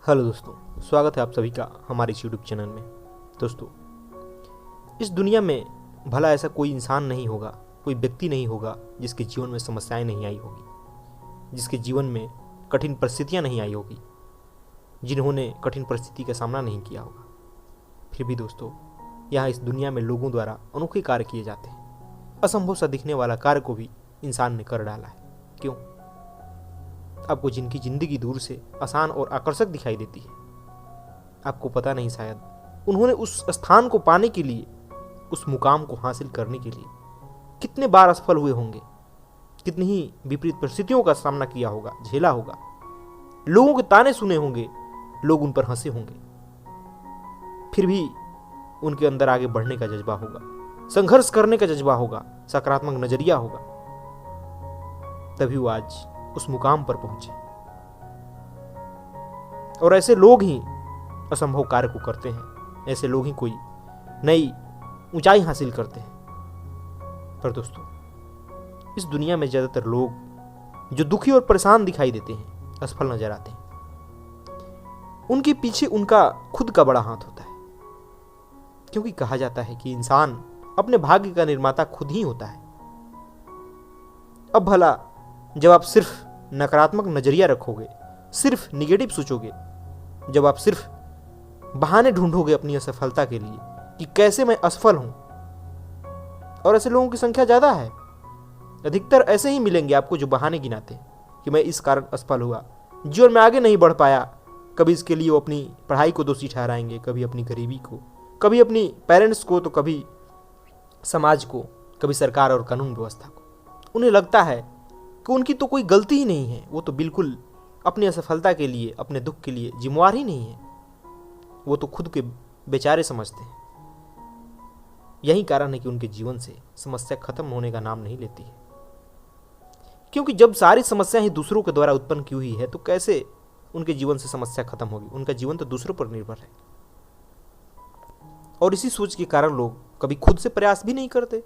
Hello दोस्तों, स्वागत है आप सभी का हमारे इस यूट्यूब चैनल में। दोस्तों, इस दुनिया में भला ऐसा कोई इंसान नहीं होगा, कोई व्यक्ति नहीं होगा जिसके जीवन में समस्याएं नहीं आई होगी, जिसके जीवन में कठिन परिस्थितियां नहीं आई होगी, जिन्होंने कठिन परिस्थिति का सामना नहीं किया होगा। फिर भी दोस्तों, यहाँ इस दुनिया में लोगों द्वारा अनोखे कार्य किए जाते हैं। असंभव सा दिखने वाला कार्य को भी इंसान ने कर डाला है। क्यों? आपको जिनकी जिंदगी दूर से आसान और आकर्षक दिखाई देती है, आपको पता नहीं शायद उन्होंने उस स्थान को पाने के लिए, उस मुकाम को हासिल करने के लिए कितने बार असफल हुए होंगे, कितनी ही विपरीत परिस्थितियों का सामना किया होगा, झेला होगा, लोगों के ताने सुने होंगे, लोग उन पर हंसे होंगे, फिर भी उनके अंदर आगे बढ़ने का जज्बा होगा, संघर्ष करने का जज्बा होगा, सकारात्मक नजरिया होगा, तभी वो आज उस मुकाम पर पहुंचे। और ऐसे लोग ही असंभव कार्य को करते हैं, ऐसे लोग ही कोई नई ऊंचाई हासिल करते हैं। पर दोस्तों, इस दुनिया में ज्यादातर लोग जो दुखी और परेशान दिखाई देते हैं, असफल नजर आते हैं, उनके पीछे उनका खुद का बड़ा हाथ होता है। क्योंकि कहा जाता है कि इंसान अपने भाग्य का निर्माता खुद ही होता है। अब भला जब आप सिर्फ नकारात्मक नजरिया रखोगे, सिर्फ निगेटिव सोचोगे, जब आप सिर्फ बहाने ढूंढोगे अपनी असफलता के लिए कि कैसे मैं असफल हूं, और ऐसे लोगों की संख्या ज्यादा है, अधिकतर ऐसे ही मिलेंगे आपको जो बहाने गिनाते हैं कि मैं इस कारण असफल हुआ, जीवन में आगे नहीं बढ़ पाया। कभी इसके लिए वो अपनी पढ़ाई को दोषी ठहराएंगे, कभी अपनी गरीबी को, कभी अपनी पेरेंट्स को, तो कभी समाज को, कभी सरकार और कानून व्यवस्था को। उन्हें लगता है कि उनकी तो कोई गलती ही नहीं है, वो तो बिल्कुल अपनी असफलता के लिए, अपने दुख के लिए जिम्मेवार ही नहीं है, वो तो खुद के बेचारे समझते हैं। यही कारण है कि उनके जीवन से समस्या खत्म होने का नाम नहीं लेती है। क्योंकि जब सारी समस्या ही दूसरों के द्वारा उत्पन्न की हुई है, तो कैसे उनके जीवन से समस्या खत्म होगी? उनका जीवन तो दूसरों पर निर्भर है। और इसी सोच के कारण लोग कभी खुद से प्रयास भी नहीं करते।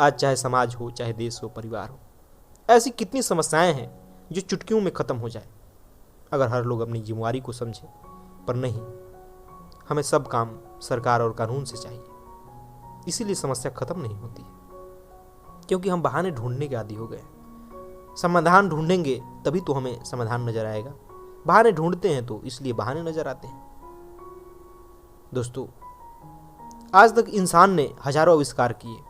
आज चाहे समाज हो, चाहे देश हो, परिवार हो, ऐसी कितनी समस्याएं हैं जो चुटकियों में खत्म हो जाए अगर हर लोग अपनी जिम्मेवारी को समझे। पर नहीं, हमें सब काम सरकार और कानून से चाहिए, इसीलिए समस्या खत्म नहीं होती है। क्योंकि हम बहाने ढूंढने के आदी हो गए। समाधान ढूंढेंगे तभी तो हमें समाधान नजर आएगा। बहाने ढूंढते हैं तो इसलिए बहाने नजर आते हैं। दोस्तों, आज तक इंसान ने हजारों आविष्कार किए।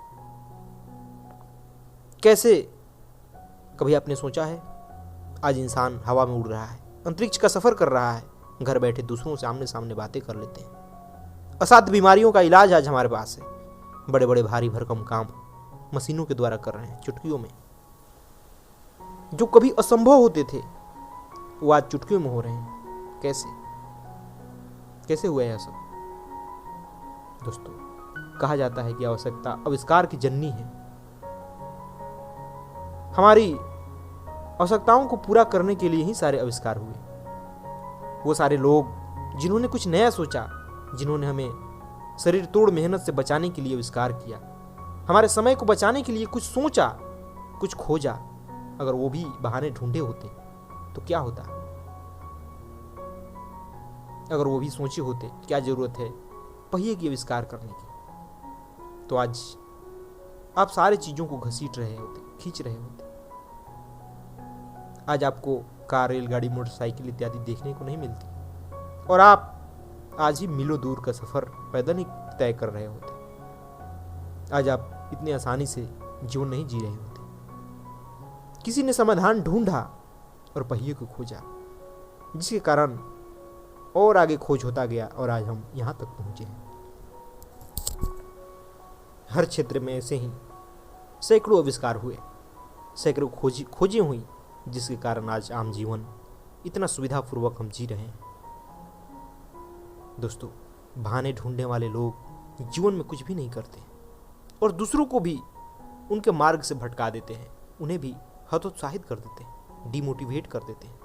कैसे, कभी आपने सोचा है? आज इंसान हवा में उड़ रहा है, अंतरिक्ष का सफर कर रहा है, घर बैठे दूसरों से आमने सामने बातें कर लेते हैं। असाध्य बीमारियों का इलाज आज हमारे पास है। बड़े बड़े भारी भरकम काम मशीनों के द्वारा कर रहे हैं, चुटकियों में। जो कभी असंभव होते थे वो आज चुटकियों में हो रहे हैं। कैसे कैसे हुआ यह सब? दोस्तों, कहा जाता है कि आवश्यकता आविष्कार की जननी है। हमारी आवश्यकताओं को पूरा करने के लिए ही सारे आविष्कार हुए। वो सारे लोग जिन्होंने कुछ नया सोचा, जिन्होंने हमें शरीर तोड़ मेहनत से बचाने के लिए आविष्कार किया, हमारे समय को बचाने के लिए कुछ सोचा, कुछ खोजा, अगर वो भी बहाने ढूंढे होते तो क्या होता? अगर वो भी सोचे होते क्या जरूरत है पहिए की आविष्कार करने की, तो आज आप सारी चीजों को घसीट रहे होते, खींच रहे होते। आज आपको कार, रेलगाड़ी, मोटरसाइकिल इत्यादि देखने को नहीं मिलती, और आप आज ही मीलों दूर का सफर पैदल ही तय कर रहे होते। आज आप इतनी आसानी से जीवन नहीं जी रहे होते। किसी ने समाधान ढूंढा और पहिए को खोजा, जिसके कारण और आगे खोज होता गया, और आज हम यहां तक पहुंचे हैं। हर क्षेत्र में ऐसे ही सैकड़ों आविष्कार हुए, सैकड़ों खोजें हुई, जिसके कारण आज आम जीवन इतना सुविधापूर्वक हम जी रहे हैं। दोस्तों, बहाने ढूंढने वाले लोग जीवन में कुछ भी नहीं करते और दूसरों को भी उनके मार्ग से भटका देते हैं, उन्हें भी हतोत्साहित कर देते हैं, डिमोटिवेट कर देते हैं।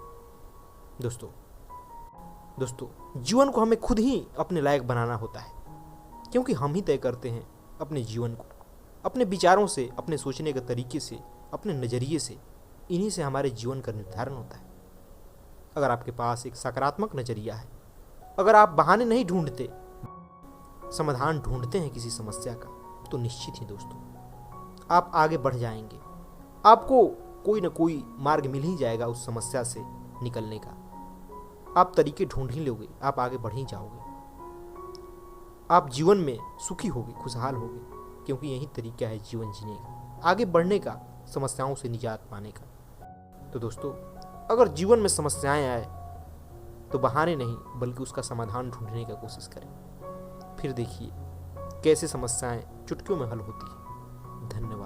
दोस्तों, जीवन को हमें खुद ही अपने लायक बनाना होता है, क्योंकि हम ही तय करते हैं अपने जीवन को, अपने विचारों से, अपने सोचने के तरीके से, अपने नजरिए से। इन्हीं से हमारे जीवन का निर्धारण होता है। अगर आपके पास एक सकारात्मक नज़रिया है, अगर आप बहाने नहीं ढूंढते, समाधान ढूंढते हैं किसी समस्या का, तो निश्चित ही दोस्तों आप आगे बढ़ जाएंगे। आपको कोई ना कोई मार्ग मिल ही जाएगा उस समस्या से निकलने का। आप तरीके ढूंढ ही लोगे, आप आगे बढ़ ही जाओगे। आप जीवन में सुखी होगे, खुशहाल होगे, क्योंकि यही तरीका है जीवन जीने का, आगे बढ़ने का, समस्याओं से निजात पाने का। तो दोस्तों, अगर जीवन में समस्याएं आए तो बहाने नहीं बल्कि उसका समाधान ढूंढने की कोशिश करें। फिर देखिए कैसे समस्याएं चुटकियों में हल होती है। धन्यवाद।